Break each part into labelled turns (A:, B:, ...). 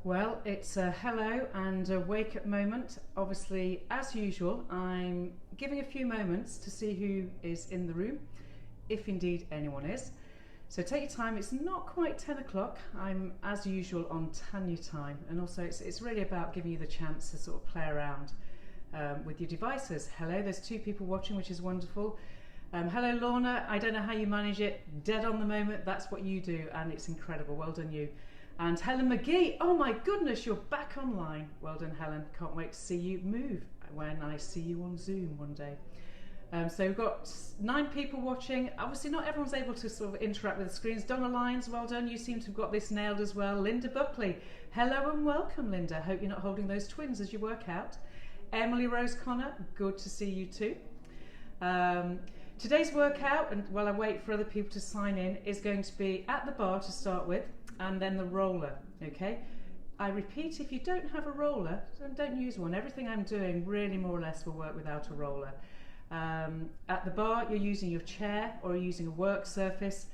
A: Well, it's a hello and a wake up moment. Obviously, as usual, I'm giving a few moments to see who is in the room, if indeed anyone is. So take your time, it's not quite 10 o'clock. I'm, as usual, on Tanya time, and also it's really about giving you the chance to sort of play around with your devices. Hello, there's 2 people watching, which is wonderful. Hello Lorna, I don't know how you manage it, dead on the moment, that's what you do, and it's incredible, well done you. And Helen McGee, oh my goodness, you're back online. Well done Helen, can't wait to see you move when I see you on Zoom one day. So we've got 9 people watching. Obviously not everyone's able to sort of interact with the screens. Donna Lyons, well done, you seem to have got this nailed as well. Linda Buckley, hello and welcome Linda. Hope you're not holding those twins as you work out. Emily Rose Connor, good to see you too. Today's workout, and while I wait for other people to sign in, is going to be at the bar to start with, and then the roller, okay? I repeat, if you don't have a roller, then don't use one. Everything I'm doing really more or less will work without a roller. At the bar, you're using your chair or you're using a work surface,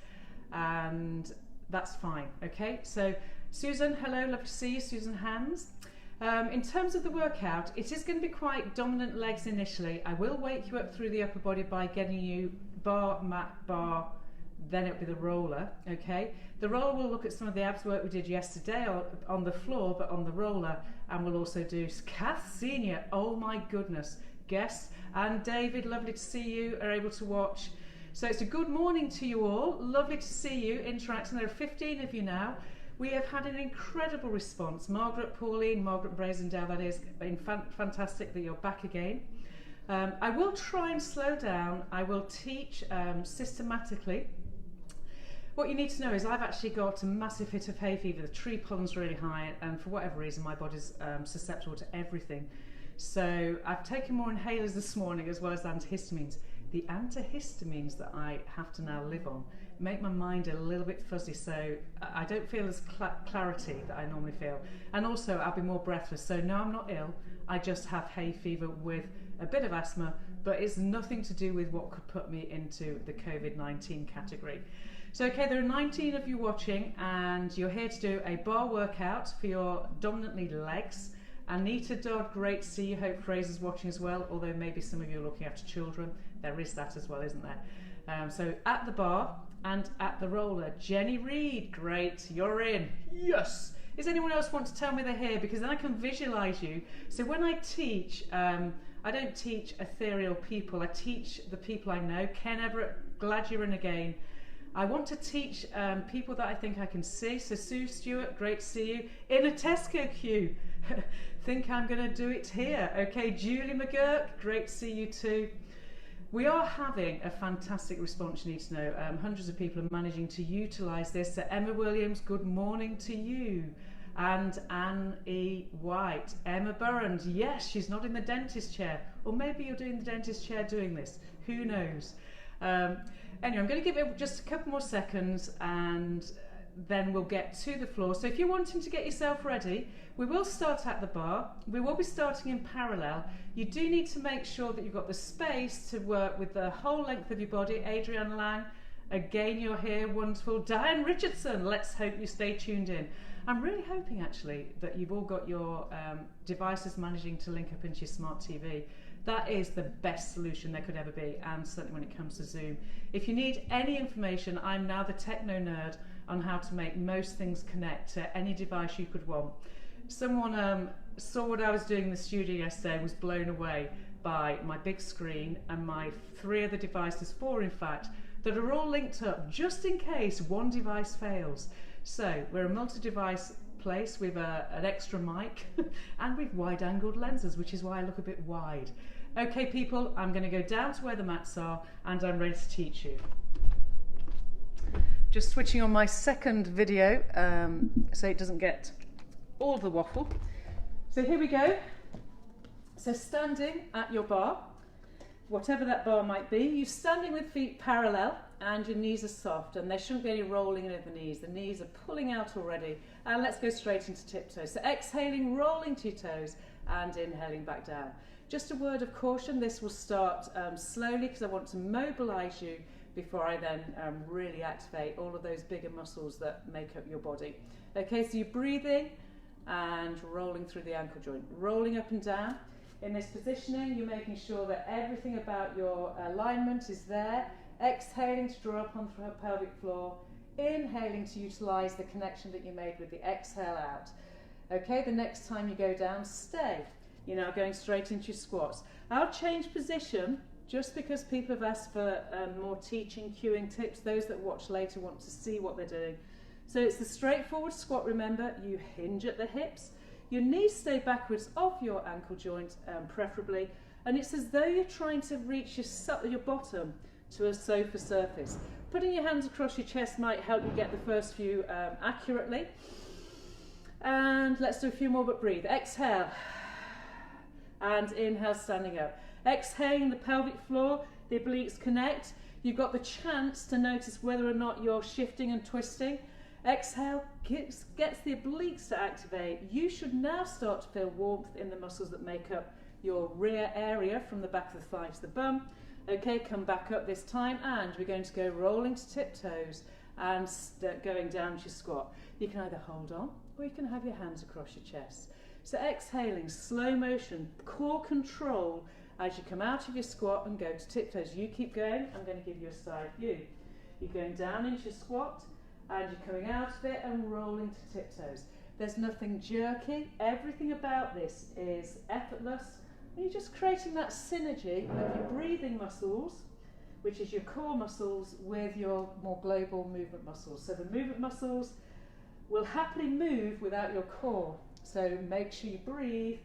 A: and that's fine, okay? So Susan, hello, love to see you, Susan Hands. In terms of the workout, it is going to be quite dominant legs initially. I will wake you up through the upper body by getting you bar, mat, bar, then it'll be the roller, okay? The roller will look at some of the abs work we did yesterday on the floor, but on the roller, and we'll also do Kath Senior, oh my goodness, guests, and David, lovely to see you, are able to watch. So it's a good morning to you all, lovely to see you interacting. There are 15 of you now. We have had an incredible response. Margaret Brazendale, that is, been fantastic that you're back again. I will try and slow down. I will teach systematically. What you need to know is I've actually got a massive hit of hay fever. The tree pollen's really high, and for whatever reason my body's susceptible to everything. So I've taken more inhalers this morning as well as antihistamines. The antihistamines that I have to now live on make my mind a little bit fuzzy, so I don't feel as clarity that I normally feel, and also I'll be more breathless. So no, I'm not ill, I just have hay fever with a bit of asthma, but it's nothing to do with what could put me into the COVID-19 category. So okay, there are 19 of you watching, and you're here to do a bar workout for your dominantly legs. Anita Dodd, great to see you. Hope Fraser's watching as well, although maybe some of you are looking after children. There is that as well, isn't there? So at the bar and at the roller. Jenny Reed, great, you're in. Yes! Does anyone else want to tell me they're here? Because then I can visualise you. So when I teach, I don't teach ethereal people, I teach the people I know. Ken Everett, glad you're in again. I want to teach people that I think I can see. So Sue Stewart, great to see you. In a Tesco queue. Think I'm going to do it here. Okay, Julie McGurk, great to see you too. We are having a fantastic response, you need to know. Hundreds of people are managing to utilise this. So Emma Williams, good morning to you. And Anne E. White. Emma Burrand, yes, she's not in the dentist chair. Or maybe you're doing the dentist chair doing this. Who knows? Anyway, I'm going to give it just a couple more seconds and then we'll get to the floor. So if you're wanting to get yourself ready, we will start at the bar. We will be starting in parallel. You do need to make sure that you've got the space to work with the whole length of your body. Adrienne Lang, again you're here, wonderful. Diane Richardson, let's hope you stay tuned in. I'm really hoping actually that you've all got your devices managing to link up into your smart TV. That is the best solution there could ever be, and certainly when it comes to Zoom. If you need any information, I'm now the techno nerd on how to make most things connect to any device you could want. Someone saw what I was doing in the studio yesterday and was blown away by my big screen and my 3 other devices, 4 in fact, that are all linked up just in case one device fails. So we're a multi-device place with an extra mic and with wide-angled lenses, which is why I look a bit wide. Okay people, I'm going to go down to where the mats are and I'm ready to teach you. Just switching on my second video so it doesn't get all the waffle. So here we go. So standing at your bar, whatever that bar might be, you're standing with feet parallel and your knees are soft, and there shouldn't be any rolling in of the knees. The knees are pulling out already. And let's go straight into tiptoes. So exhaling, rolling to your toes and inhaling back down. Just a word of caution, this will start slowly because I want to mobilise you before I then really activate all of those bigger muscles that make up your body. Okay, so you're breathing and rolling through the ankle joint, rolling up and down. In this positioning, you're making sure that everything about your alignment is there, exhaling to draw up onto the pelvic floor, inhaling to utilise the connection that you made with the exhale out. Okay, the next time you go down, stay. You're now going straight into your squats. I'll change position just because people have asked for more teaching, cueing tips. Those that watch later want to see what they're doing. So it's the straightforward squat, remember, you hinge at the hips, your knees stay backwards off your ankle joint, preferably, and it's as though you're trying to reach your bottom to a sofa surface. Putting your hands across your chest might help you get the first few accurately. And let's do a few more, but breathe. Exhale, and inhale, standing up. Exhaling the pelvic floor, the obliques connect. You've got the chance to notice whether or not you're shifting and twisting. Exhale gets the obliques to activate. You should now start to feel warmth in the muscles that make up your rear area from the back of the thigh to the bum. Okay, come back up this time, and we're going to go rolling to tiptoes and going down to your squat. You can either hold on or you can have your hands across your chest. So exhaling, slow motion, core control as you come out of your squat and go to tiptoes. You keep going, I'm going to give you a side view. You're going down into your squat, and you're coming out of it and rolling to tiptoes. There's nothing jerky. Everything about this is effortless. And you're just creating that synergy of your breathing muscles, which is your core muscles, with your more global movement muscles. So the movement muscles will happily move without your core. So make sure you breathe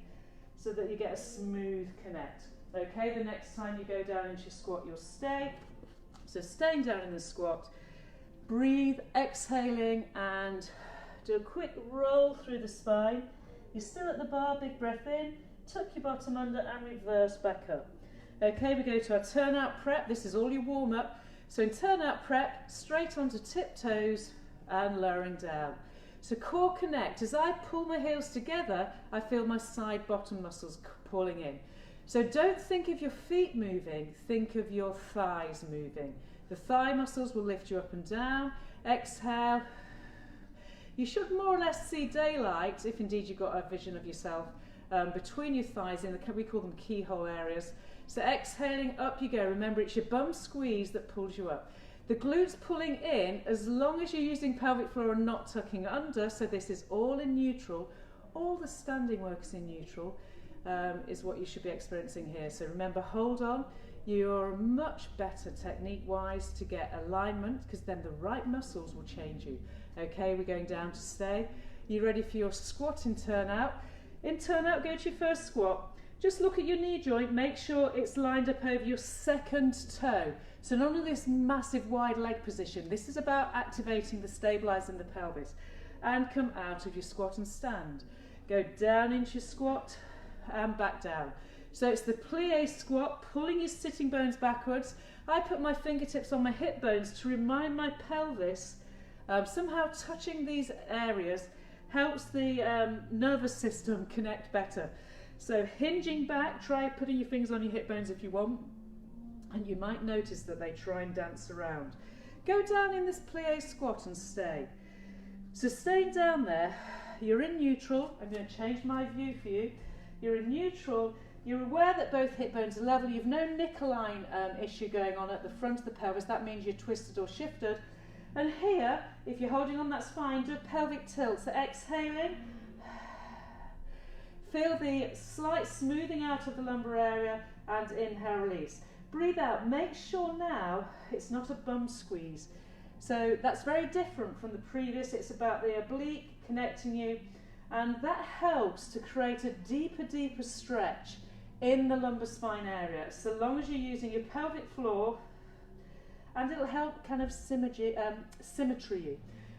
A: so that you get a smooth connect. Okay, the next time you go down into your squat, you'll stay. So staying down in the squat, breathe, exhaling, and do a quick roll through the spine. You're still at the bar, big breath in, tuck your bottom under and reverse back up. Okay, we go to our turnout prep. This is all your warm up. So in turnout prep, straight onto tiptoes and lowering down. So core connect. As I pull my heels together, I feel my side bottom muscles pulling in. So don't think of your feet moving, think of your thighs moving. The thigh muscles will lift you up and down. Exhale. You should more or less see daylight, if indeed you've got a vision of yourself, between your thighs in we call them keyhole areas. So exhaling, up you go. Remember, it's your bum squeeze that pulls you up. The glutes pulling in, as long as you're using pelvic floor and not tucking under, so this is all in neutral, all the standing work is in neutral, is what you should be experiencing here. So remember, hold on. You're much better technique-wise to get alignment, because then the right muscles will change you. Okay, we're going down to stay. You ready for your squat in turnout? In turnout, go to your first squat. Just look at your knee joint, make sure it's lined up over your second toe. So none of this massive wide leg position. This is about activating the stabilizer in the pelvis. And come out of your squat and stand. Go down into your squat and back down. So it's the plie squat, pulling your sitting bones backwards. I put my fingertips on my hip bones to remind my pelvis, somehow touching these areas helps the nervous system connect better. So hinging back, try putting your fingers on your hip bones if you want, and you might notice that they try and dance around. Go down in this plie squat and stay. So staying down there, you're in neutral. I'm going to change my view for you. You're in neutral. You're aware that both hip bones are level. You've no nick-align issue going on at the front of the pelvis. That means you're twisted or shifted. And here, if you're holding on, that's fine. Do a pelvic tilt. So exhaling. Feel the slight smoothing out of the lumbar area, and inhale, release. Breathe out. Make sure now it's not a bum squeeze. So that's very different from the previous. It's about the oblique connecting you, and that helps to create a deeper stretch in the lumbar spine area, so long as you're using your pelvic floor, and it'll help kind of symmetry you.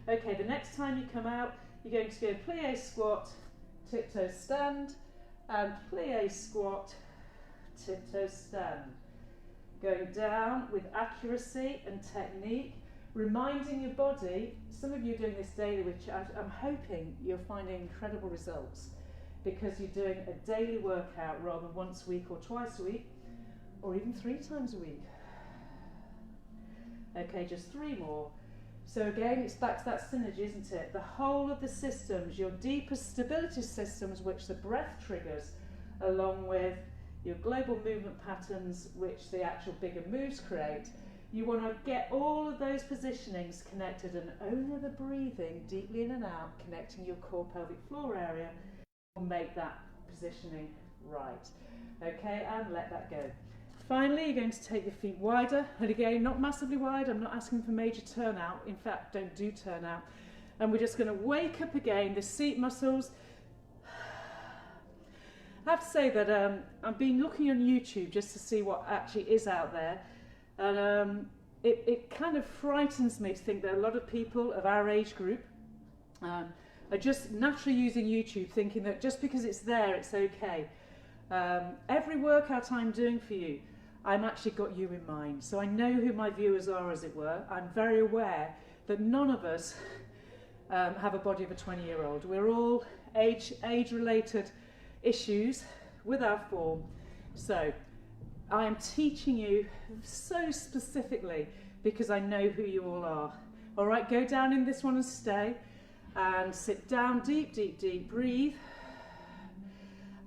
A: Okay, the next time you come out, you're going to go plie squat, tiptoe stand, and plie squat, tiptoe stand. Going down with accuracy and technique, reminding your body. Some of you are doing this daily, which I'm hoping you're finding incredible results, because you're doing a daily workout rather than once a week or twice a week, or even 3 times a week. Okay, just 3 more. So again, it's back to that synergy, isn't it? The whole of the systems, your deepest stability systems, which the breath triggers, along with your global movement patterns, which the actual bigger moves create. You want to get all of those positionings connected, and only the breathing deeply in and out, connecting your core pelvic floor area, will make that positioning right. Okay, and let that go. Finally, you're going to take your feet wider, and again, not massively wide. I'm not asking for major turnout. In fact, don't do turnout. And we're just going to wake up again, the seat muscles. I have to say that I've been looking on YouTube just to see what actually is out there, and it kind of frightens me to think that a lot of people of our age group are just naturally using YouTube, thinking that just because it's there, it's okay. Every workout I'm doing for you, I'm actually got you in mind. So I know who my viewers are, as it were. I'm very aware that none of us have a body of a 20-year-old. We're all age-related issues with our form. So I am teaching you so specifically because I know who you all are. All right, go down in this one and stay. And sit down, deep, deep, deep, breathe.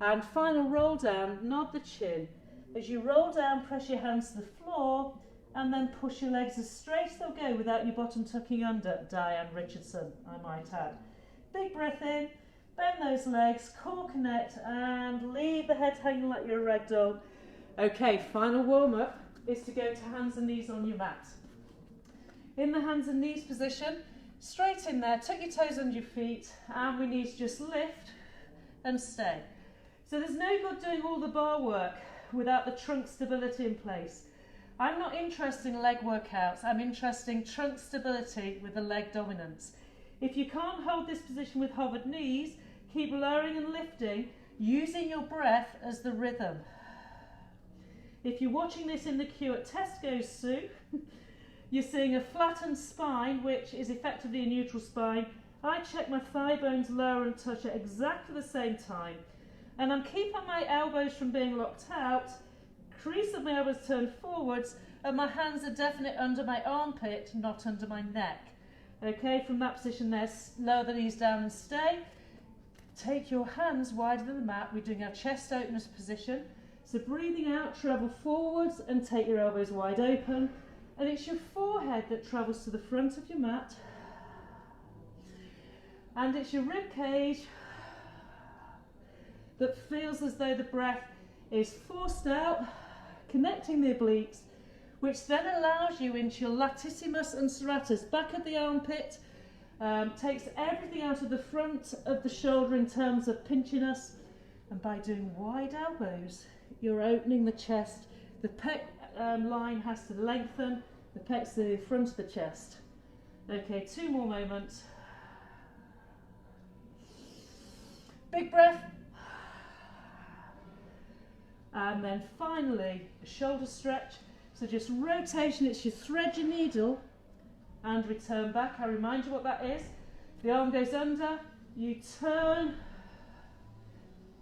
A: And final roll down, nod the chin. As you roll down, press your hands to the floor and then push your legs as straight as they'll go without your bottom tucking under. Diane Richardson, I might add. Big breath in, bend those legs, core connect, and leave the head hanging like you're a ragdoll. Okay, final warm-up is to go to hands and knees on your mat. In the hands and knees position, straight in there, tuck your toes under your feet, and we need to just lift and stay. So there's no good doing all the bar work without the trunk stability in place. I'm not interested in leg workouts, I'm interested in trunk stability with the leg dominance. If you can't hold this position with hovered knees, keep lowering and lifting, using your breath as the rhythm. If you're watching this in the queue at Tesco's, Sue, you're seeing a flattened spine, which is effectively a neutral spine. I check my thigh bones lower and touch at exactly the same time. And I'm keeping my elbows from being locked out, crease of my elbows turned forwards, and my hands are definitely under my armpit, not under my neck. Okay, from that position there, lower the knees down and stay. Take your hands wider than the mat. We're doing our chest openers position. So breathing out, travel forwards and take your elbows wide open. And it's your forehead that travels to the front of your mat. And it's your rib cage that feels as though the breath is forced out, connecting the obliques, which then allows you into your latissimus and serratus, back of the armpit, takes everything out of the front of the shoulder in terms of pinching us. And by doing wide elbows, you're opening the chest. The pec line has to lengthen, the pec's the front of the chest. Okay, 2 more moments. Big breath. And then finally, a shoulder stretch. So just rotation, it's your thread your needle and return back. I remind you what that is. The arm goes under, you turn,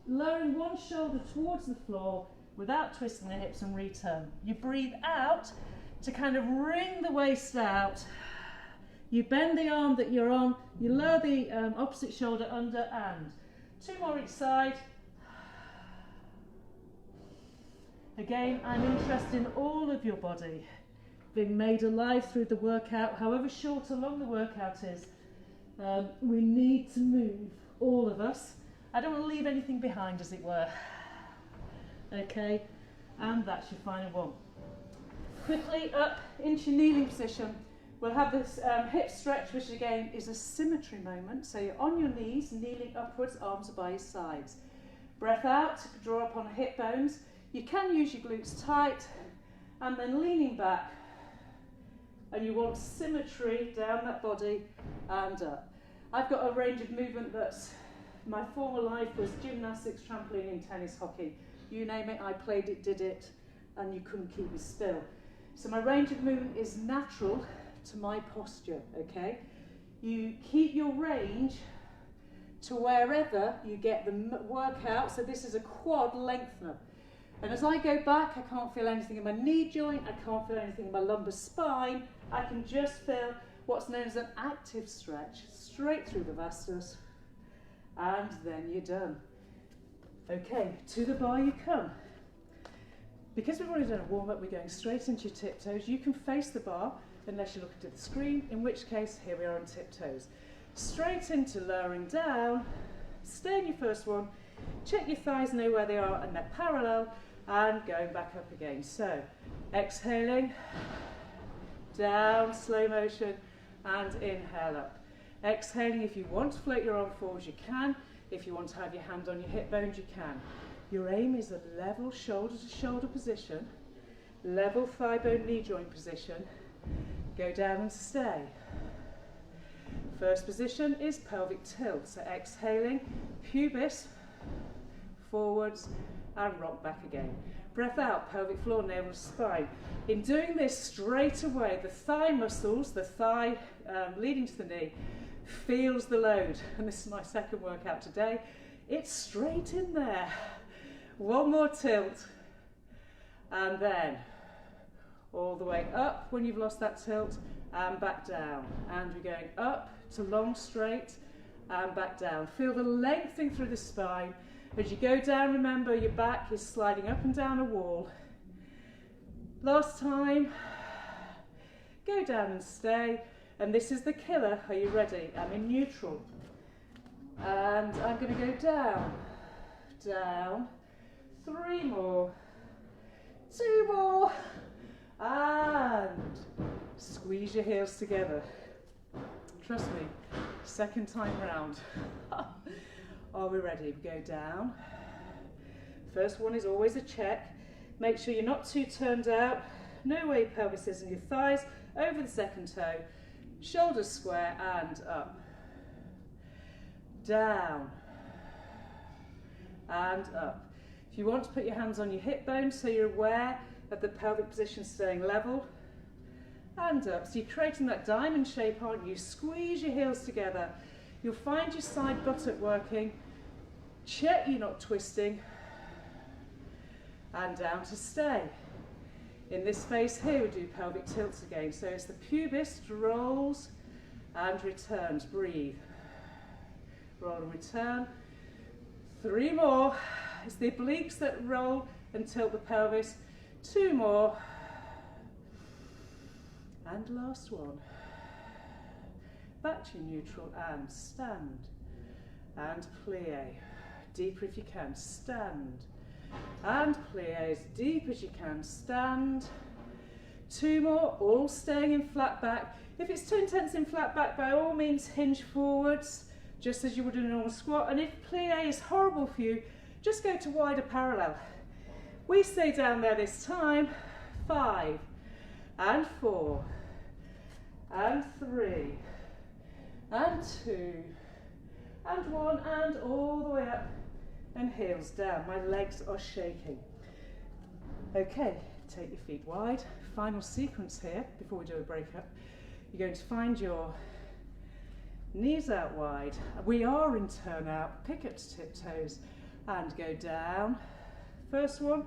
A: lowering one shoulder towards the floor without twisting the hips and return. You breathe out to kind of wring the waist out. You bend the arm that you're on, you lower the opposite shoulder under and 2 more each side. Again, I'm interested in all of your body being made alive through the workout, however short or long the workout is. We need to move, all of us. I don't want to leave anything behind, as it were. Okay, and that's your final one. Quickly up into your kneeling position. We'll have this hip stretch, which again is a symmetry moment. So you're on your knees, kneeling upwards, arms are by your sides. Breath out, draw up on hip bones. You can use your glutes tight, and then leaning back. And you want symmetry down that body and up. I've got a range of movement that's, my former life was gymnastics, trampoline, tennis, hockey. You name it, I played it, did it, and you couldn't keep me still. So my range of movement is natural to my posture, okay? You keep your range to wherever you get the workout. So this is a quad lengthener. And as I go back, I can't feel anything in my knee joint, I can't feel anything in my lumbar spine, I can just feel what's known as an active stretch, straight through the vastus, and then you're done. Okay, to the bar you come. Because we've already done a warm-up, we're going straight into your tiptoes. You can face the bar unless you're looking at the screen, in which case, here we are on tiptoes. Straight into lowering down, stay in your first one, check your thighs, know where they are and they're parallel, and going back up again. So, exhaling, down, slow motion, and inhale up. Exhaling, if you want to float your arm forwards, you can. If you want to have your hand on your hip bones, you can. Your aim is a level shoulder to shoulder position, level thigh bone knee joint position. Go down and stay. First position is pelvic tilt. So exhaling, pubis, forwards, and rock back again. Breath out, pelvic floor, navel to spine. In doing this straight away, the thigh muscles, the thigh leading to the knee, feels the load. And this is my second workout today. It's straight in there. One more tilt. And then all the way up when you've lost that tilt, and back down. And we're going up to long straight and back down. Feel the lengthening through the spine. As you go down, remember your back is sliding up and down a wall. Last time. Go down and stay. And this is the killer. Are you ready? I'm in neutral. And I'm going to go down, down, 3 more, 2 more, and squeeze your heels together. Trust me, second time round. Are we ready? We go down. First one is always a check. Make sure you're not too turned out. No way pelvis is in your thighs, over the second toe, shoulders square and up. Down and up. If you want to put your hands on your hip bones so you're aware of the pelvic position staying level, and up. So you're creating that diamond shape, aren't you? Squeeze your heels together. You'll find your side buttock working. Check you're not twisting. And down to stay. In this space here we do pelvic tilts again. So it's the pubis rolls and returns. Breathe. Roll and return. 3 more. It's the obliques that roll and tilt the pelvis. 2 more. And last one. Back to neutral and stand. And plie. Deeper if you can. Stand. And plie as deep as you can. Stand. 2 more. All staying in flat back. If it's too intense in flat back, by all means hinge forwards, just as you would in a normal squat. And if plie is horrible for you, just go to wider parallel. We stay down there this time. 5 and 4 and 3 and 2 and 1 and all the way up and heels down. My legs are shaking. Okay, take your feet wide. Final sequence here before we do a break up. You're going to find your knees out wide. We are in turnout. Pick up to tiptoes and go down. First one,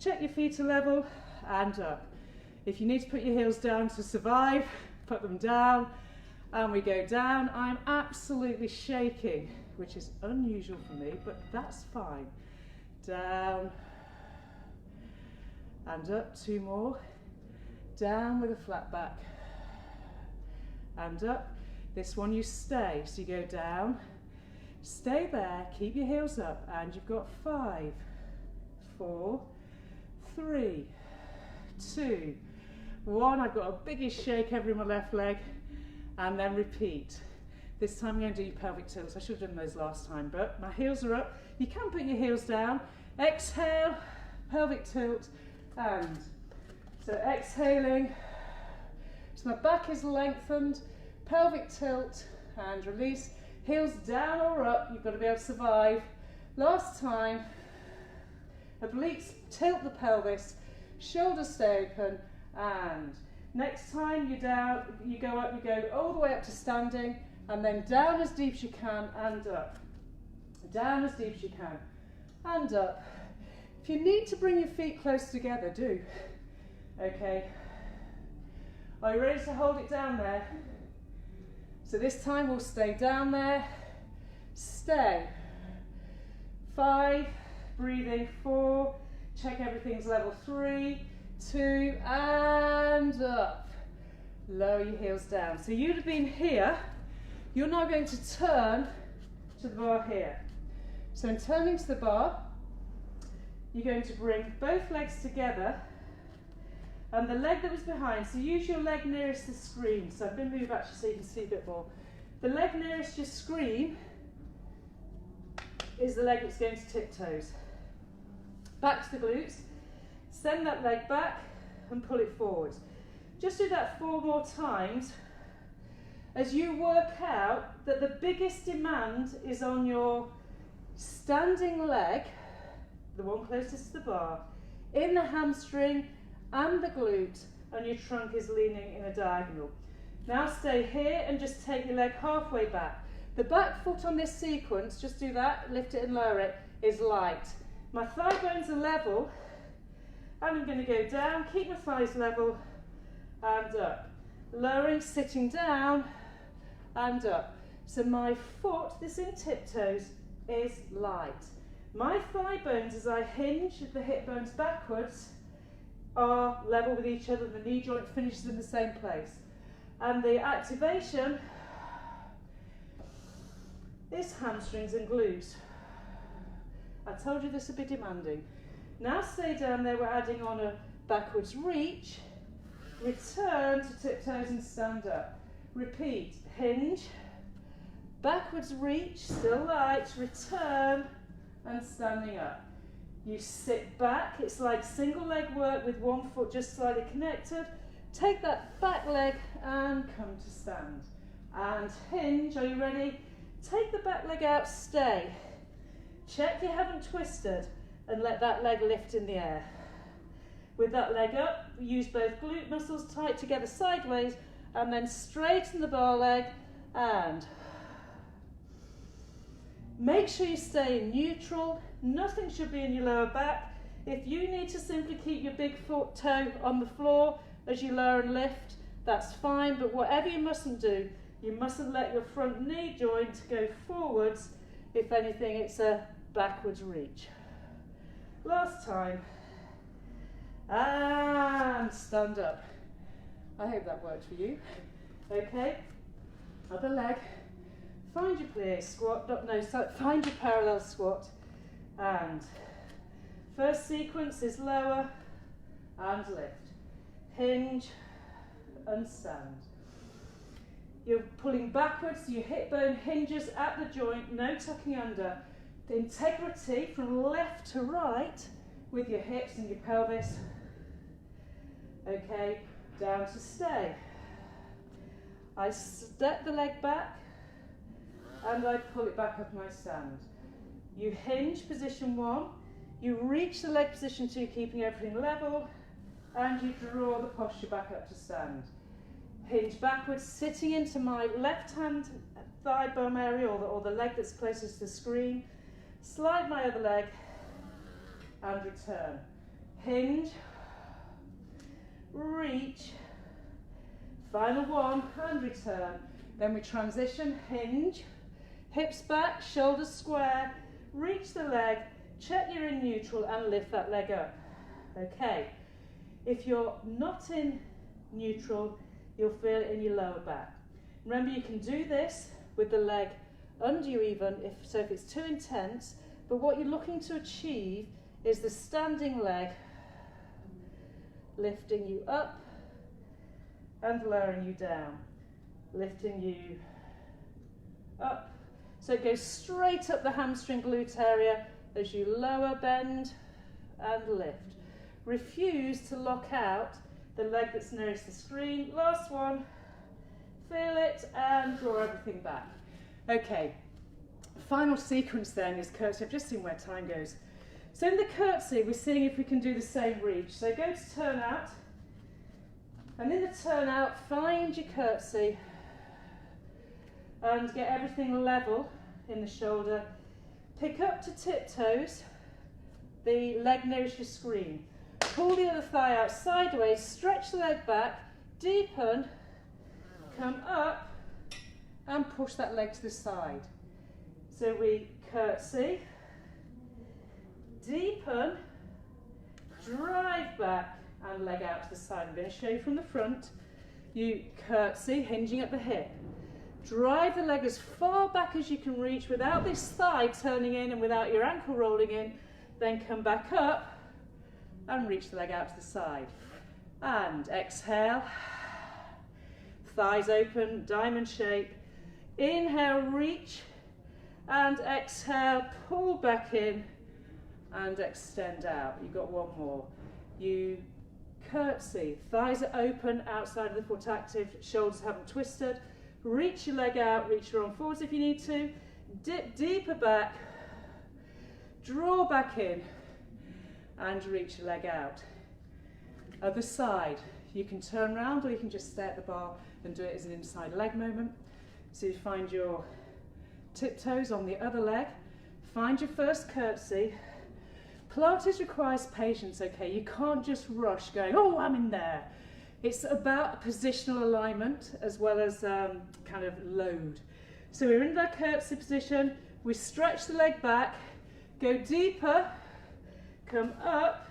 A: check your feet are level and up. If you need to put your heels down to survive, put them down, and we go down. I'm absolutely shaking, which is unusual for me, but that's fine. Down and up. 2 more. Down with a flat back and up. This one you stay, so you go down, stay there, keep your heels up, and you've got 5, 4, 3, 2, 1. I've got a biggish shake over in my left leg, and then repeat. This time I'm going to do your pelvic tilts. I should have done those last time, but my heels are up. You can put your heels down. Exhale, pelvic tilt, and so exhaling. So my back is lengthened, pelvic tilt, and release. Heels down or up. You've got to be able to survive. Last time. Obliques tilt the pelvis, shoulders stay open, and next time you're down, you go up, you go all the way up to standing, and then down as deep as you can and up. Down as deep as you can and up. If you need to bring your feet close together, do. Okay. Are you ready to hold it down there? So this time we'll stay down there, stay. 5, breathing, 4, check everything's level, 3, 2, and up. Lower your heels down. So you'd have been here, you're now going to turn to the bar here. So in turning to the bar, you're going to bring both legs together and the leg that was behind, so use your leg nearest the screen. So I'm going to move actually so you can see a bit more. The leg nearest your screen is the leg that's going to tiptoes. Back to the glutes, send that leg back and pull it forwards. Just do that 4 more times as you work out that the biggest demand is on your standing leg, the one closest to the bar, in the hamstring and the glute, and your trunk is leaning in a diagonal. Now stay here and just take your leg halfway back. The back foot on this sequence, just do that, lift it and lower it, is light. My thigh bones are level, and I'm going to go down, keep my thighs level, and up. Lowering, sitting down, and up. So my foot, this in tiptoes, is light. My thigh bones, as I hinge the hip bones backwards, are level with each other, and the knee joint finishes in the same place. And the activation is hamstrings and glutes. I told you this would be demanding. Now stay down there, we're adding on a backwards reach, return to tiptoes and stand up. Repeat, hinge, backwards reach, still light, return and standing up. You sit back, it's like single leg work with one foot just slightly connected. Take that back leg and come to stand. And hinge, are you ready? Take the back leg out, stay. Check you haven't twisted and let that leg lift in the air. With that leg up, use both glute muscles tight together sideways and then straighten the bar leg and make sure you stay in neutral. Nothing should be in your lower back. If you need to simply keep your big foot toe on the floor as you lower and lift, that's fine, but whatever you mustn't do, you mustn't let your front knee joint go forwards. If anything, it's a backwards reach. Last time. And stand up. I hope that worked for you. Okay, other leg. Find your plie squat, find your parallel squat. And first sequence is lower and lift. Hinge and stand. You're pulling backwards, your hip bone hinges at the joint, no tucking under. The integrity from left to right with your hips and your pelvis. Okay, down to stay. I step the leg back and I pull it back up and I stand. You hinge, position 1, you reach the leg, position 2, keeping everything level, and you draw the posture back up to stand. Hinge backwards, sitting into my left hand thigh bone area or the leg that's closest to the screen. Slide my other leg and return. Hinge, reach, final one and return. Then we transition, hinge, hips back, shoulders square, reach the leg, check you're in neutral and lift that leg up. Okay, if you're not in neutral, you'll feel it in your lower back. Remember, you can do this with the leg under you even, if it's too intense, but what you're looking to achieve is the standing leg lifting you up and lowering you down, lifting you up. So it goes straight up the hamstring glute area as you lower, bend and lift. Refuse to lock out the leg that's nearest the screen. Last one, feel it and draw everything back. Okay, final sequence then is curtsy. I've just seen where time goes. So in the curtsy, we're seeing if we can do the same reach. So go to turn out, and in the turn out, find your curtsy and get everything level in the shoulder. Pick up to tiptoes, the leg nearest your screen. Pull the other thigh out sideways, stretch the leg back, deepen, come up and push that leg to the side. So we curtsy, deepen, drive back and leg out to the side. I'm going to show you from the front. You curtsy, hinging at the hip. Drive the leg as far back as you can reach without this thigh turning in and without your ankle rolling in. Then come back up and reach the leg out to the side. And exhale, thighs open, diamond shape. Inhale, reach, and exhale, pull back in and extend out. You've got one more. You curtsy, thighs are open, outside of the foot active, shoulders haven't twisted. Reach your leg out, reach your arm forwards if you need to. Dip deeper back, draw back in, and reach your leg out. Other side, you can turn around or you can just stay at the bar and do it as an inside leg moment. So you find your tiptoes on the other leg, find your first curtsy. Pilates requires patience, okay? You can't just rush going, oh, I'm in there. It's about positional alignment as well as kind of load. So we're in that curtsy position, we stretch the leg back, go deeper, come up,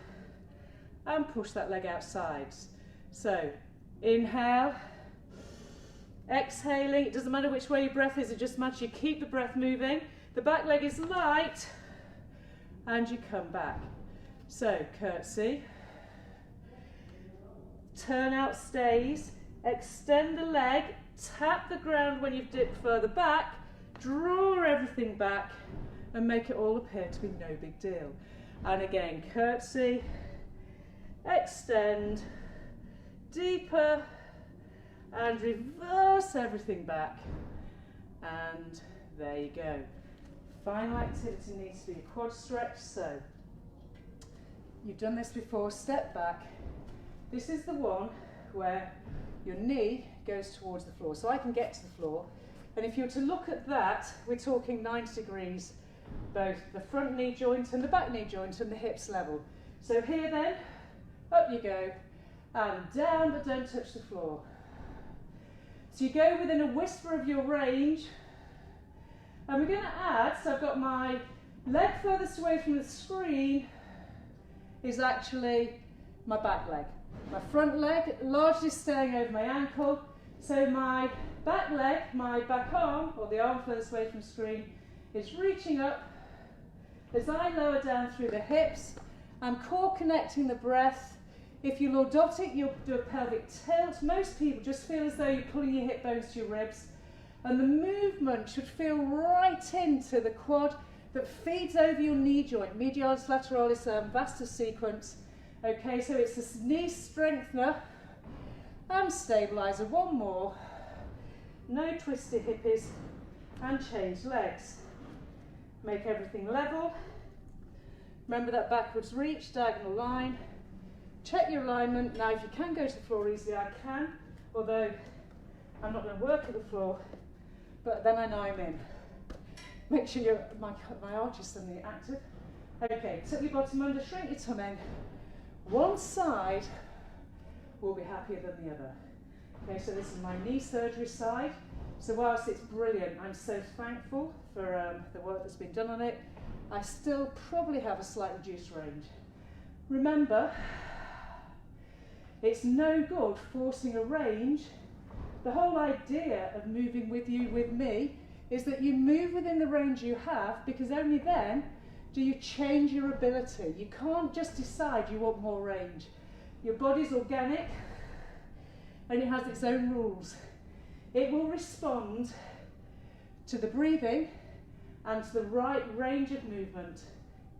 A: and push that leg outside. So inhale, exhaling, it doesn't matter which way your breath is, it just matters you keep the breath moving. The back leg is light, and you come back. So curtsy, turn out stays, extend the leg, tap the ground when you've dipped further back, draw everything back, and make it all appear to be no big deal. And again, curtsy, extend, deeper, and reverse everything back. And there you go. Final activity needs to be a quad stretch. So you've done this before, step back. This is the one where your knee goes towards the floor. So I can get to the floor. And if you were to look at that, we're talking 90 degrees, both the front knee joint and the back knee joint and the hips level. So here then, up you go, and down, but don't touch the floor. So you go within a whisper of your range, and we're going to add, so I've got my leg furthest away from the screen is actually my back leg. My front leg largely staying over my ankle, so my back leg, my back arm, or the arm furthest away from the screen, is reaching up. As I lower down through the hips, I'm core connecting the breath. If you're lordotic, you'll do a pelvic tilt. Most people just feel as though you're pulling your hip bones to your ribs. And the movement should feel right into the quad that feeds over your knee joint, medialis lateralis vastus sequence. Okay, so it's this knee strengthener and stabilizer. One more. No twisty hippies and change legs. Make everything level. Remember that backwards reach, diagonal line. Check your alignment. Now, if you can go to the floor easily, I can, although I'm not going to work at the floor, but then I know I'm in. Make sure my arch is suddenly active. Okay, tuck your bottom under, shrink your tum in. One side will be happier than the other. Okay, so this is my knee surgery side. So whilst it's brilliant, I'm so thankful for the work that's been done on it, I still probably have a slight reduced range. Remember, it's no good forcing a range. The whole idea of moving with you, with me, is that you move within the range you have, because only then do you change your ability. You can't just decide you want more range. Your body's organic and it has its own rules. It will respond to the breathing and to the right range of movement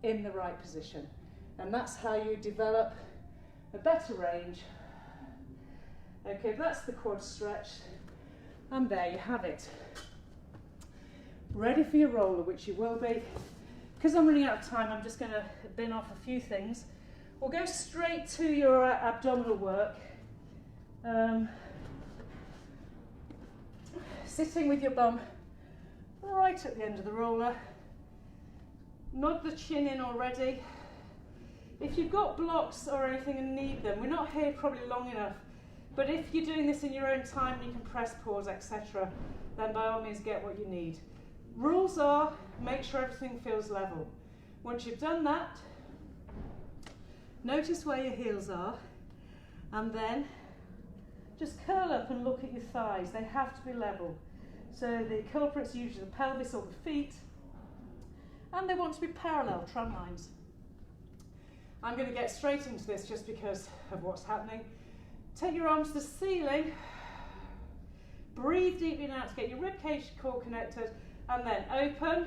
A: in the right position. And that's how you develop a better range. Okay, that's the quad stretch. And there you have it. Ready for your roller, which you will be. Because I'm running out of time, I'm just going to bin off a few things. We'll go straight to your abdominal work. Sitting with your bum right at the end of the roller. Nod the chin in already. If you've got blocks or anything and need them, we're not here probably long enough, but if you're doing this in your own time, you can press pause, etc. then by all means get what you need. Rules are, make sure everything feels level. Once you've done that, notice where your heels are, and then just curl up and look at your thighs. They have to be level. So the culprit's usually the pelvis or the feet, and they want to be parallel, tram lines. I'm going to get straight into this just because of what's happening. Take your arms to the ceiling, breathe deeply out to get your ribcage core connected, and then open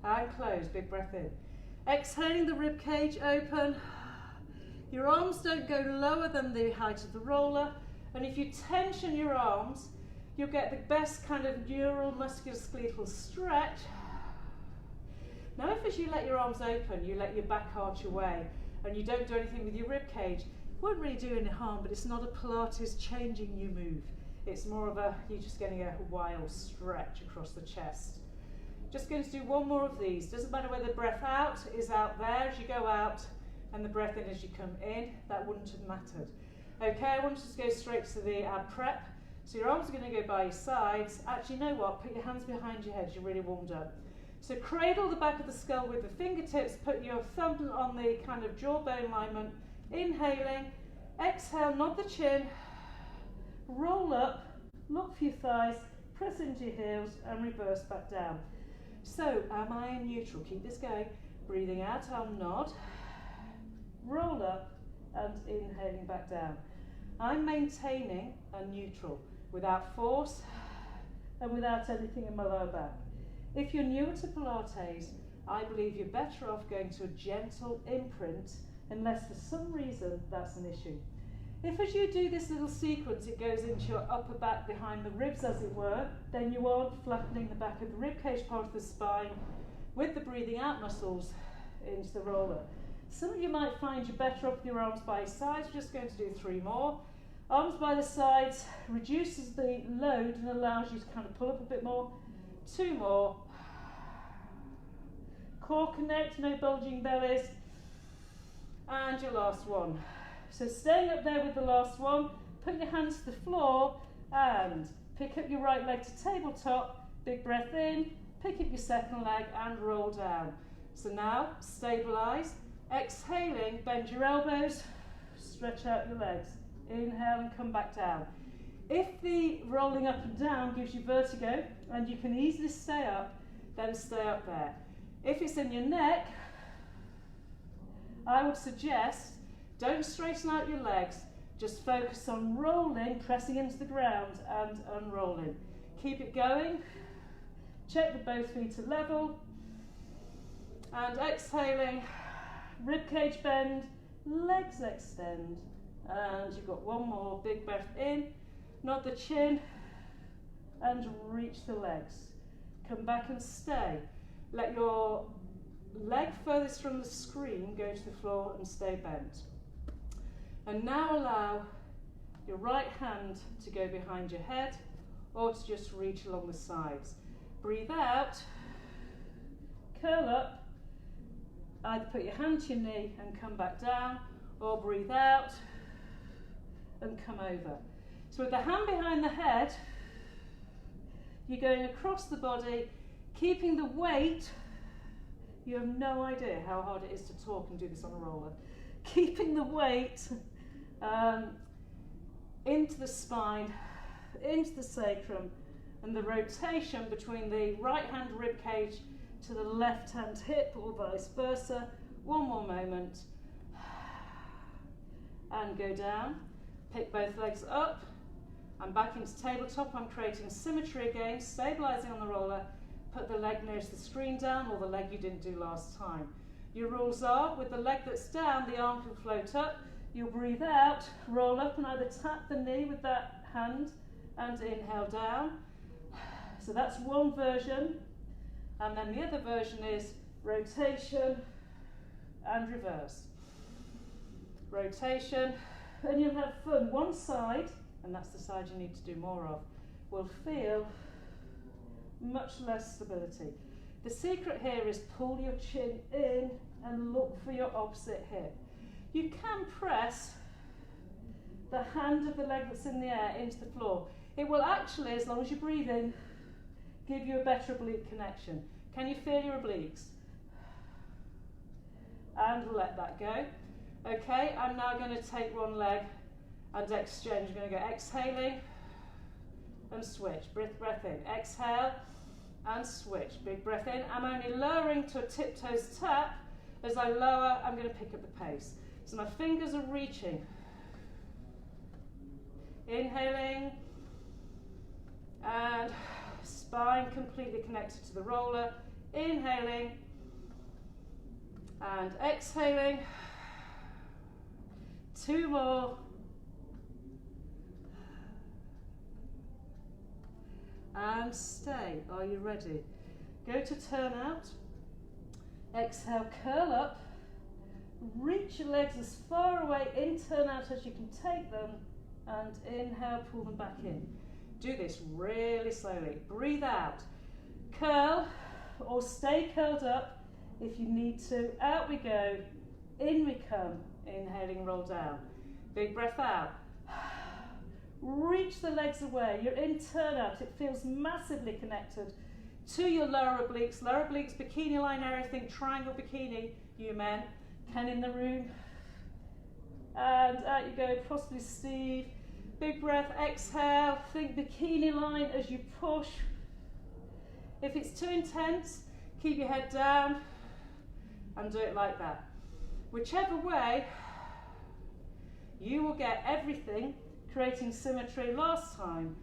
A: and close, big breath in. Exhaling the ribcage, open. Your arms don't go lower than the height of the roller, and if you tension your arms, you'll get the best kind of neural musculoskeletal stretch. Now if as you let your arms open, you let your back arch away, and you don't do anything with your ribcage, it won't really do any harm, but it's not a Pilates changing you move. It's more of a, you're just getting a wild stretch across the chest. Just going to do one more of these. Doesn't matter whether the breath out is out there as you go out, and the breath in as you come in, that wouldn't have mattered. Okay, I want you to go straight to the ab prep. So your arms are going to go by your sides. Actually, you know what? Put your hands behind your head as you're really warmed up. So cradle the back of the skull with the fingertips, put your thumb on the kind of jawbone alignment, inhaling, exhale, nod the chin, roll up, look for your thighs, press into your heels and reverse back down. So am I in neutral? Keep this going. Breathing out, I'll nod, roll up and inhaling back down. I'm maintaining a neutral without force and without anything in my lower back. If you're newer to Pilates, I believe you're better off going to a gentle imprint unless for some reason that's an issue. If as you do this little sequence it goes into your upper back behind the ribs as it were, then you aren't flattening the back of the ribcage part of the spine with the breathing out muscles into the roller. Some of you might find you're better off with your arms by your sides. We're just going to do 3 more. Arms by the sides reduces the load and allows you to kind of pull up a bit more. 2 more. Core connect, no bulging bellies. And your last one. So staying up there with the last one, put your hands to the floor and pick up your right leg to tabletop, big breath in, pick up your second leg and roll down. So now stabilise, exhaling, bend your elbows, stretch out your legs. Inhale and come back down. If the rolling up and down gives you vertigo and you can easily stay up, then stay up there. If it's in your neck, I would suggest don't straighten out your legs, just focus on rolling, pressing into the ground and unrolling. Keep it going, check that both feet are level, and exhaling, ribcage bend, legs extend, and you've got one more, big breath in, nod the chin, and reach the legs. Come back and stay. Let your leg furthest from the screen go to the floor and stay bent. And now allow your right hand to go behind your head or to just reach along the sides. Breathe out, curl up, either put your hand to your knee and come back down, or breathe out and come over. So with the hand behind the head, you're going across the body, keeping the weight. You have no idea how hard it is to talk and do this on a roller. Keeping the weight into the spine, into the sacrum, and the rotation between the right hand rib cage to the left hand hip or vice versa. One more moment. And go down. Pick both legs up. I'm back into tabletop. I'm creating symmetry again, stabilising on the roller. Put the leg nearest the screen down, or the leg you didn't do last time. Your rules are, with the leg that's down, the arm can float up. You'll breathe out, roll up and either tap the knee with that hand and inhale down. So that's one version. And then the other version is rotation and reverse. Rotation, and you'll have fun. One side, and that's the side you need to do more of, will feel much less stability. The secret here is pull your chin in and look for your opposite hip. You can press the hand of the leg that's in the air into the floor. It will actually, as long as you breathe in, give you a better oblique connection. Can you feel your obliques? And let that go. Okay, I'm now going to take one leg and exchange. I'm going to go exhaling and switch. Breath in. Exhale and switch. Big breath in. I'm only lowering to a tiptoes tap. As I lower, I'm going to pick up the pace. So my fingers are reaching. Inhaling and spine completely connected to the roller. Inhaling and exhaling. 2 more. And stay. Are you ready? Go to turn out. Exhale, curl up. Reach your legs as far away in turn out as you can take them. And inhale, pull them back in. Do this really slowly. Breathe out. Curl or stay curled up if you need to. Out we go. In we come. Inhaling, roll down. Big breath out. Reach the legs away. You're in turn out. It feels massively connected to your lower obliques. Lower obliques, bikini line area. Think triangle bikini, you men. Ken in the room. And out you go, possibly Steve. Big breath, exhale. Think bikini line as you push. If it's too intense, keep your head down and do it like that. Whichever way, you will get everything, creating symmetry. Last time.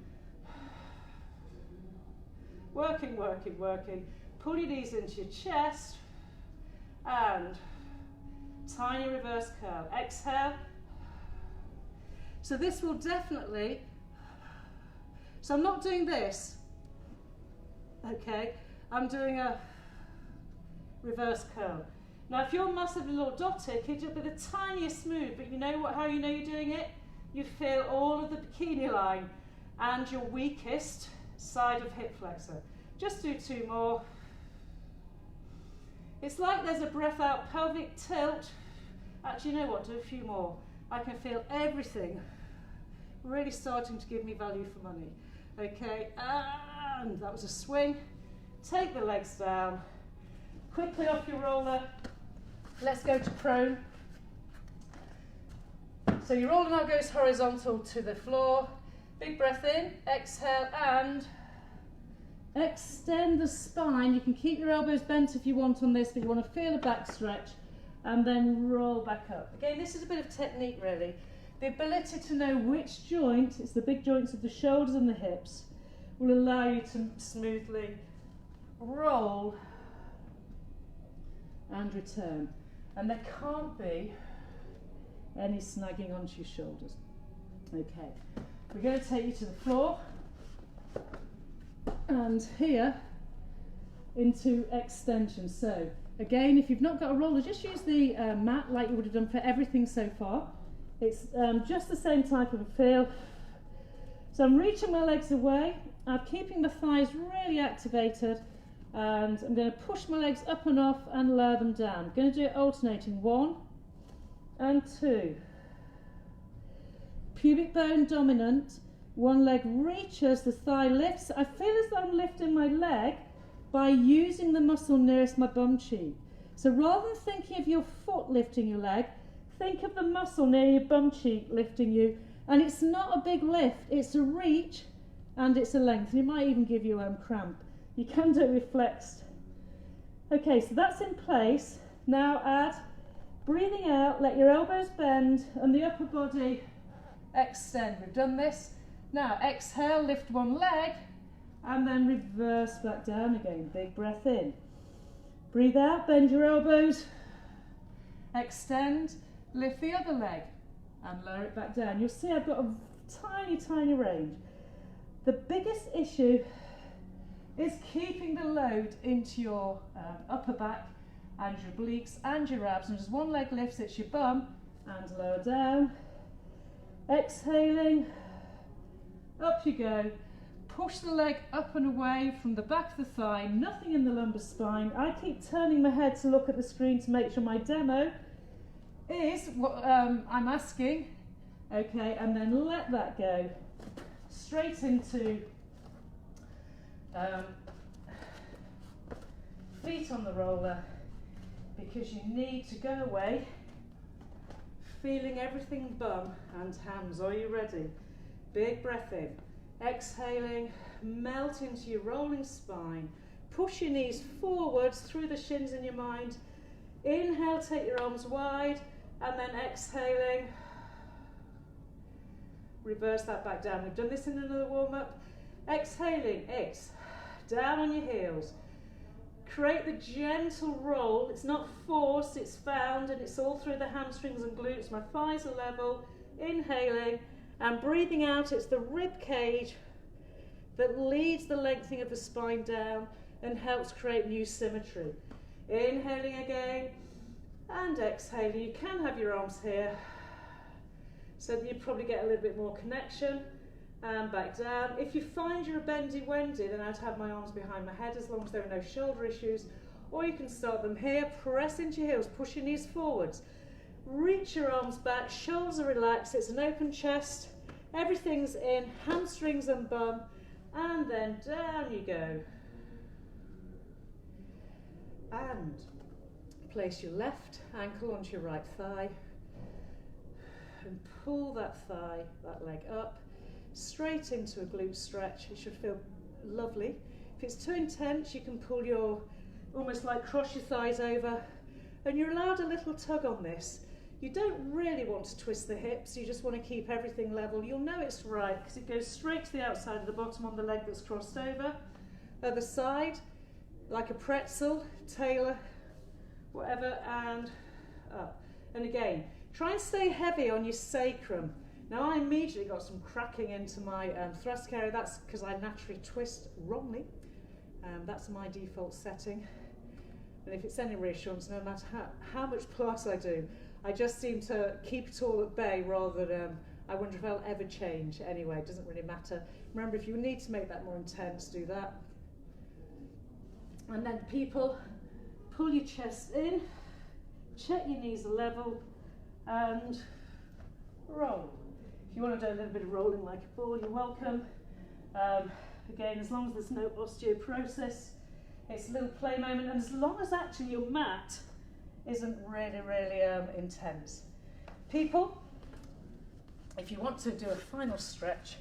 A: Working, working, working. Pull your knees into your chest and tiny reverse curl. Exhale. So this will definitely, so I'm not doing this, okay, I'm doing a reverse curl. Now if you're massively lordotic, it'll be the tiniest move, but you know what? How you know you're doing it? You feel all of the bikini line and your weakest side of hip flexor. Just do 2 more. It's like there's a breath out, pelvic tilt. Actually, you know what? Do a few more. I can feel everything really starting to give me value for money. Okay, and that was a swing. Take the legs down. Quickly off your roller. Let's go to prone. So your roller now goes horizontal to the floor. Big breath in, exhale, and extend the spine. You can keep your elbows bent if you want on this, but you want to feel a back stretch, and then roll back up. Again, this is a bit of technique really. The ability to know which joint, it's the big joints of the shoulders and the hips, will allow you to smoothly roll and return. And there can't be any snagging onto your shoulders. Okay, we're going to take you to the floor and here into extension. So again, if you've not got a roller, just use the mat like you would have done for everything so far. It's just the same type of a feel. So I'm reaching my legs away, I'm keeping the thighs really activated, and I'm going to push my legs up and off and lower them down. I'm going to do it alternating 1 and 2. Pubic bone dominant, one leg reaches, the thigh lifts. I feel as though I'm lifting my leg by using the muscle nearest my bum cheek. So rather than thinking of your foot lifting your leg, think of the muscle near your bum cheek lifting you. And it's not a big lift, it's a reach and it's a length. And it might even give you cramp. You can do it with flexed. Okay, so that's in place. Now add, breathing out, let your elbows bend and the upper body extend. We've done this. Now exhale, lift one leg and then reverse back down again. Big breath in. Breathe out, bend your elbows, extend, lift the other leg and lower it back down. You'll see I've got a tiny, tiny range. The biggest issue is keeping the load into your upper back and your obliques and your abs. And as one leg lifts, it's your bum and lower down. Exhaling, up you go. Push the leg up and away from the back of the thigh, nothing in the lumbar spine. I keep turning my head to look at the screen to make sure my demo is what I'm asking. Okay, and then let that go. straight into feet on the roller, because you need to go away feeling everything bum and hams. Are you ready? Big breath in, exhaling, melt into your rolling spine, push your knees forwards through the shins in your mind. Inhale, take your arms wide, and then exhaling, reverse that back down. We've done this in another warm-up. Exhaling, down on your heels. Create the gentle roll. It's not forced, it's found, and it's all through the hamstrings and glutes. My thighs are level. Inhaling and breathing out. It's the rib cage that leads the lengthening of the spine down and helps create new symmetry. Inhaling again and exhaling. You can have your arms here so that you probably get a little bit more connection. And back down. If you find you're a bendy-wendy, then I'd have my arms behind my head as long as there are no shoulder issues. Or you can start them here, press into your heels, push your knees forwards. Reach your arms back, shoulders are relaxed, it's an open chest. Everything's in, hamstrings and bum. And then down you go. And place your left ankle onto your right thigh. And pull that thigh, that leg up. Straight into a glute stretch. It should feel lovely. If it's too intense, you can pull your, almost like cross your thighs over, and you're allowed a little tug on this. You don't really want to twist the hips, you just want to keep everything level. You'll know it's right because it goes straight to the outside of the bottom on the leg that's crossed over. Other side, like a pretzel, tailor, whatever, and up. And again, try and stay heavy on your sacrum. Now I immediately got some cracking into my thoracic area. That's because I naturally twist wrongly. That's my default setting. And if it's any reassurance, no matter how much Pilates I do, I just seem to keep it all at bay rather than, I wonder if I'll ever change. Anyway, it doesn't really matter. Remember, if you need to make that more intense, do that. And then people, pull your chest in, check your knees are level, and roll. If you want to do a little bit of rolling like a ball, you're welcome. Again, as long as there's no osteoporosis, it's a little play moment, and as long as actually your mat isn't really, really intense. People, if you want to do a final stretch,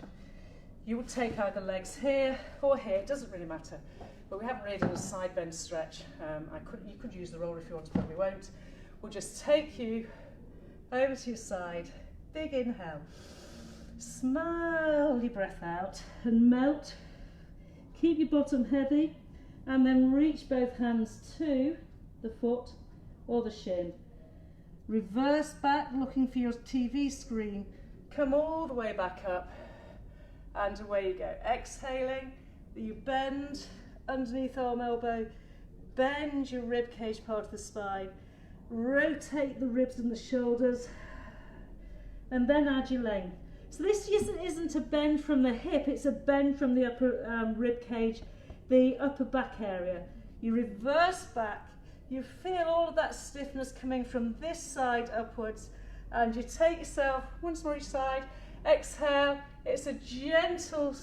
A: you would take either legs here or here, it doesn't really matter. But we haven't really done a side bend stretch. You could use the roller if you want to, but we won't. We'll just take you over to your side, big inhale. Smile your breath out and melt. Keep your bottom heavy and then reach both hands to the foot or the shin. Reverse back, looking for your TV screen. Come all the way back up and away you go. Exhaling, you bend underneath arm, elbow, bend your rib cage part of the spine, rotate the ribs and the shoulders, and then add your length. So this isn't a bend from the hip, it's a bend from the upper rib cage, the upper back area. You reverse back, you feel all of that stiffness coming from this side upwards, and you take yourself once more each side, exhale, it's a gentle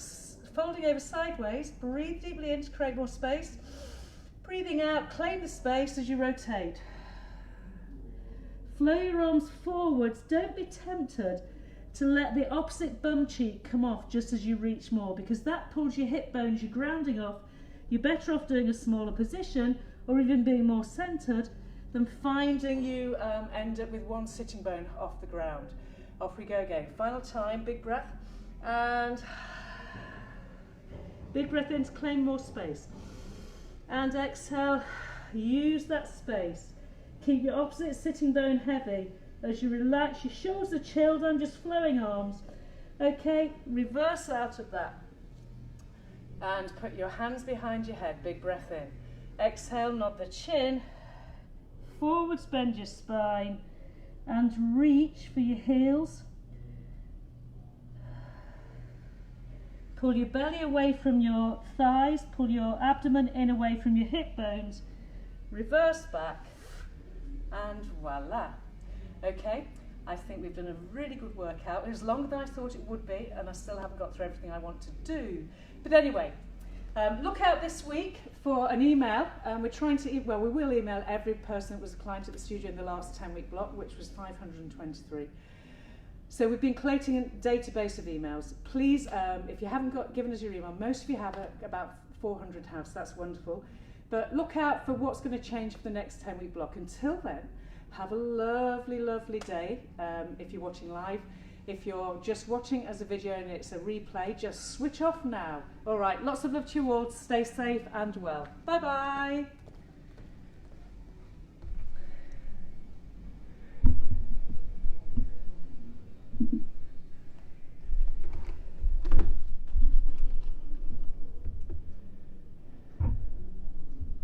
A: folding over sideways, breathe deeply in to create more space, breathing out, claim the space as you rotate. Flow your arms forwards, don't be tempted to let the opposite bum cheek come off just as you reach more, because that pulls your hip bones, you're grounding off. You're better off doing a smaller position or even being more centered than finding you end up with one sitting bone off the ground. Off we go again. Final time, big breath, and big breath in to claim more space. And exhale, use that space. Keep your opposite sitting bone heavy. As you relax, your shoulders are chilled, I'm just flowing arms. Okay, reverse out of that. And put your hands behind your head, big breath in. Exhale, nod the chin. Forwards bend your spine. And reach for your heels. Pull your belly away from your thighs. Pull your abdomen in away from your hip bones. Reverse back. And voila. Okay, I think we've done a really good workout. It was longer than I thought it would be, and I still haven't got through everything I want to do. But anyway, look out this week for an email. We're trying to, well, we will email every person that was a client at the studio in the last 10-week block, which was 523. So we've been collating a database of emails. Please, if you haven't given us your email, most of you have about 400 have, so that's wonderful. But look out for what's going to change for the next 10-week block. Until then, have a lovely, lovely day if you're watching live. If you're just watching as a video and it's a replay, just switch off now. All right, lots of love to you all. Stay safe and well. Bye-bye.